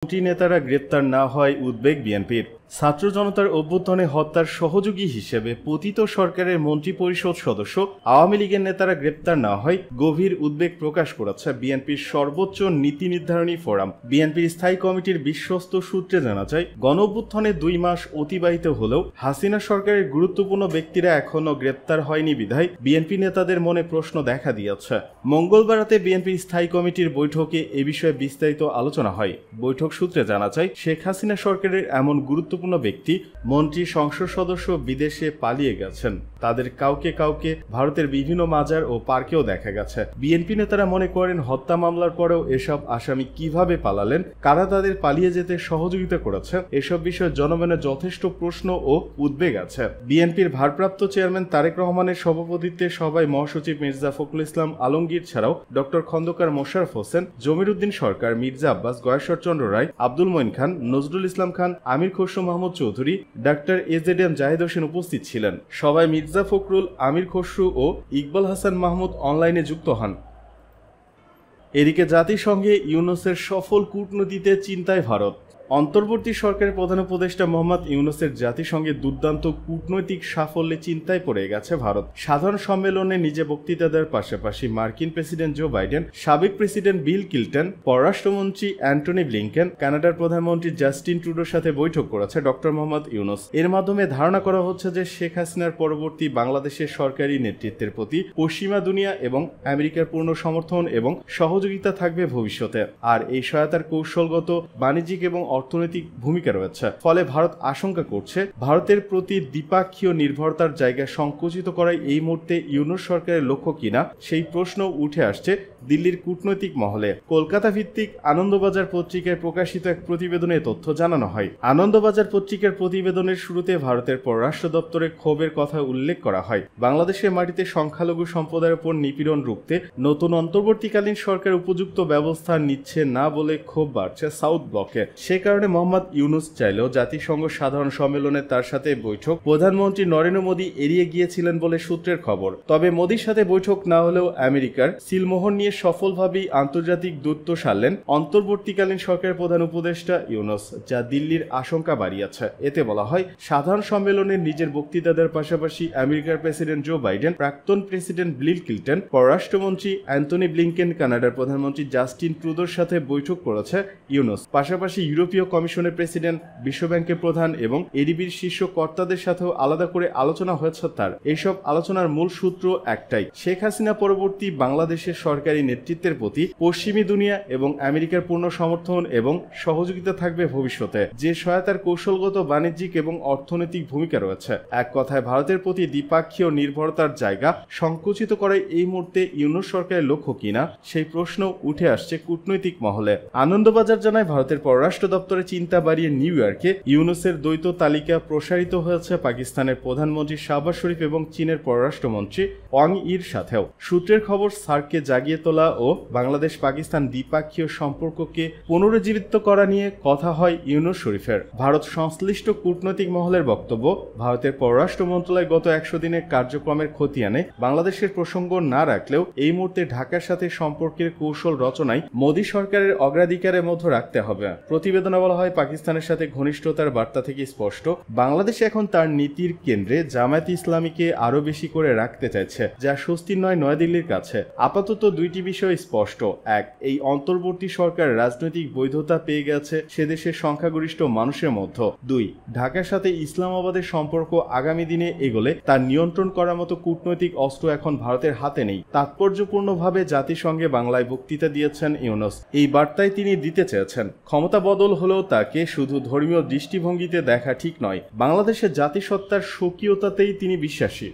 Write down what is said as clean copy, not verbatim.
মন্ত্রী নেতারা গ্রেপ্তার না হয় উদ্বেগ বিএনপির। ছাত্র জনতার অভ্যুত্থানে হত্যার সহযোগী হিসেবে পতিত সরকারের মন্ত্রিপরিষদ সদস্য আওয়ামী লীগের নেতারা গ্রেপ্তার না হয় গভীর উদ্বেগ প্রকাশ করেছে বিএনপির সর্বোচ্চ নীতি নির্ধারণী ফোরাম। বিএনপির স্থায়ী কমিটির বিশ্বস্ত সূত্রে জানা যায়, গণঅভ্যুত্থানে 2 মাস অতিবাহিত হলেও হাসিনা সরকারের গুরুত্বপূর্ণ ব্যক্তিরা এখনও গ্রেপ্তার হয়নি বিধায় বিএনপি নেতাদের মনে প্রশ্ন দেখা দিয়েছে। মঙ্গলবার রাতে বিএনপির স্থায়ী কমিটির বৈঠকে এ বিষয়ে বিস্তারিত আলোচনা হয়। বৈঠক সূত্রে জানা যায়, শেখ হাসিনা সরকারের এমন গুরুত্বপূর্ণ ব্যক্তি, মন্ত্রী, সংসদ সদস্য বিদেশে পালিয়ে গেছেন। তাদের কাউকে কাউকে ভারতের বিভিন্ন মাজার ও পার্কেও দেখা গেছে। বিএনপি নেতারা মনে করেন, হত্যা মামলার পরেও এসব আসামি কিভাবে পালালেন, কারা তাদের পালিয়ে যেতে সহযোগিতা করেছে, এসব বিষয়ে জনমনে যথেষ্ট প্রশ্ন ও উদ্বেগ আছে। বিএনপির ভারপ্রাপ্ত চেয়ারম্যান তারেক রহমানের সভাপতিত্বে সভায় মহাসচিব মির্জা ফখরুল ইসলাম আলমগীর ছাড়াও ডক্টর খন্দকার মোশাররফ হোসেন, জমির উদ্দিন সরকার, মির্জা আব্বাস, গয়েশ্বরচন্দ্র রায়, আব্দুল মঈন খান, নজরুল ইসলাম খান, আমির খসরু মাহমুদ চৌধুরী, ডাক্তার এজেডিএম জাহিদ হোসেন উপস্থিত ছিলেন। সভায় মির্জা ফখরুল, আমির খসরু ও ইকবাল হাসান মাহমুদ অনলাইনে যুক্ত হন। এদিকে জাতিসংঘে ইউনূসের সফল কূটনীতিতে চিন্তায় ভারত। অন্তর্বর্তী সরকারের প্রধান উপদেষ্টা মোহাম্মদ ইউনূসের জাতিসংঘে দুর্দান্ত কূটনৈতিক সাফল্যে চিন্তায় পড়ে গেছে ভারত। সাধারণ সম্মেলনে নিজে বক্তৃতা দেওয়ার পাশাপাশি মার্কিন প্রেসিডেন্ট জো বাইডেন, সাবেক প্রেসিডেন্ট বিল ক্লিনটন, পররাষ্ট্রমন্ত্রী অ্যান্টনি ব্লিংকেন, কানাডার প্রধানমন্ত্রী জাস্টিন ট্রুডোর সাথে বৈঠক করেছে ডক্টর মোহাম্মদ ইউনূস। এর মাধ্যমে ধারণা করা হচ্ছে যে শেখ হাসিনার পরবর্তী বাংলাদেশের সরকারি নেতৃত্বের প্রতি পশ্চিমা দুনিয়া এবং আমেরিকার পূর্ণ সমর্থন এবং সহযোগিতা থাকবে ভবিষ্যতে। আর এই সহায়তার কৌশলগত, বাণিজ্যিক এবং অর্থনৈতিক ভূমিকা রয়েছে। ফলে ভারত আশঙ্কা করছে, ভারতের প্রতি দ্বিপাক্ষীয় নির্ভরতার জায়গা সংকুচিত করাই এই মুহূর্তে ইউনূস সরকারের লক্ষ্য কিনা, সেই প্রশ্ন উঠে আসছে দিল্লির কূটনৈতিক মহলে। কলকাতা ভিত্তিক আনন্দবাজার পত্রিকায় প্রকাশিত এক প্রতিবেদনে তথ্য জানানো হয়। আনন্দবাজার পত্রিকার প্রতিবেদনের শুরুতে ভারতের পররাষ্ট্র দপ্তরে ক্ষোভের কথা উল্লেখ করা হয়। বাংলাদেশের মাটিতে সংখ্যালঘু সম্প্রদায়ের উপর নিপীড়ন রুখতে নতুন অন্তর্বর্তীকালীন সরকার উপযুক্ত ব্যবস্থা নিচ্ছে না বলে ক্ষোভ বাড়ছে সাউথ ব্লকে। সে কারণে মোহাম্মদ ইউনূস চাইলেও জাতিসংঘ সাধারণ সম্মেলনে তার সাথে বৈঠক প্রধানমন্ত্রী নরেন্দ্র মোদী এড়িয়ে গিয়েছিলেন বলে সূত্রের খবর। তবে মোদীর সাথে বৈঠক না হলেও আমেরিকার সিলমোহর নিয়ে সফলভাবেই আন্তর্জাতিক দূরত্ব সারলেন অন্তর্বর্তীকালীন সরকারের প্রধান উপদেষ্টা ইউনূস, যা দিল্লির আশঙ্কা বাড়িয়েছে। এতে বলা হয়, সাধারণ সম্মেলনে নিজের বক্তৃতা দেওয়ার পাশাপাশি আমেরিকার প্রেসিডেন্ট জো বাইডেন, প্রাক্তন প্রেসিডেন্ট বিল ক্লিনটন, পররাষ্ট্রমন্ত্রী অ্যান্টনি ব্লিংকেন, কানাডার প্রধানমন্ত্রী জাস্টিন ট্রুডোর সাথে বৈঠক করেছে ইউনূস। পাশাপাশি ইউরোপীয় কমিশনের প্রেসিডেন্ট, বিশ্বব্যাংকের প্রধান এবং এডিবির শীর্ষ কর্তাদের সাথেও আলাদা করে আলোচনা হয়েছে তার। এইসব আলোচনার মূল সূত্র একটাই, শেখ হাসিনা পরবর্তী বাংলাদেশের সরকারি নেতৃত্বের প্রতি পশ্চিমী দুনিয়া এবং আমেরিকার পূর্ণ সমর্থন এবং সহযোগিতা থাকবে ভবিষ্যতে, যে সহায়তার কৌশলগত, বাণিজ্যিক এবং অর্থনৈতিক ভূমিকা রয়েছে। এক কথায়, ভারতের প্রতি দ্বিপাক্ষীয় নির্ভরতার জায়গা সংকুচিত করাই এই মুহূর্তে ইউনূস সরকারের লক্ষ্য কিনা, সেই প্রশ্ন উঠে আসছে কূটনৈতিক মহলে। আনন্দবাজার জানায়, ভারতের পররাষ্ট্র দপ্তরে চিন্তা বাড়িয়ে নিউ ইয়র্কে ইউনূসের দ্বৈত তালিকা প্রসারিত হয়েছে পাকিস্তানের প্রধানমন্ত্রী শাহবাজ শরীফ এবং চীনের পররাষ্ট্রমন্ত্রী ওয়াং ইর সাথেও। সূত্রের খবর, সার্ককে জাগিয়ে তোলা ও বাংলাদেশ পাকিস্তান দ্বিপাক্ষীয় সম্পর্ককে পুনরুজ্জীবিত করা নিয়ে কথা হয় ইউনূস শরীফের। ভারত সংশ্লিষ্ট কূটনৈতিক মহলের বক্তব্য, ভারতের পররাষ্ট্র মন্ত্রণালয় গত 100 দিনের কার্যক্রমের খতিয়ানে বাংলাদেশের প্রসঙ্গ না রাখলেও এই মুহূর্তে ঢাকার সাথে সম্পর্কের কৌশল রচনায় মোদী সরকারের অগ্রাধিকারের মধ্যে রাখতে হবে। প্রতিবেদনে বলা হয়, পাকিস্তানের সাথে ঘনিষ্ঠতার বার্তা থেকে স্পষ্ট, বাংলাদেশ এখন তার নীতির কেন্দ্রে জামায়াতে ইসলামীকে আরো বেশি করে রাখতে চাইছে, যা স্বস্তির নয় নয়াদিল্লির কাছে। আপাতত দুইটি বিষয় স্পষ্ট। এক, এই অন্তর্বর্তী সরকার রাজনৈতিক বৈধতা পেয়ে গেছে সে দেশের সংখ্যাগরিষ্ঠ মানুষের মধ্যে। 2, ঢাকার সাথে ইসলামাবাদের সম্পর্ক আগামী দিনে এগোলে তার নিয়ন্ত্রণ করার মতো কূটনৈতিক অস্ত্র এখন ভারতের হাতে নেই। তাৎপর্যপূর্ণভাবে জাতিসংঘে বাংলায় বক্তৃতা দিয়েছেন ইউনূস। এই বার্তায় তিনি দিতে চেয়েছেন, ক্ষমতা বদল হলেও তাকে শুধু ধর্মীয় দৃষ্টিভঙ্গিতে দেখা ঠিক নয়, বাংলাদেশের জাতিসত্তার স্বকীয়তাতেই তিনি বিশ্বাসী।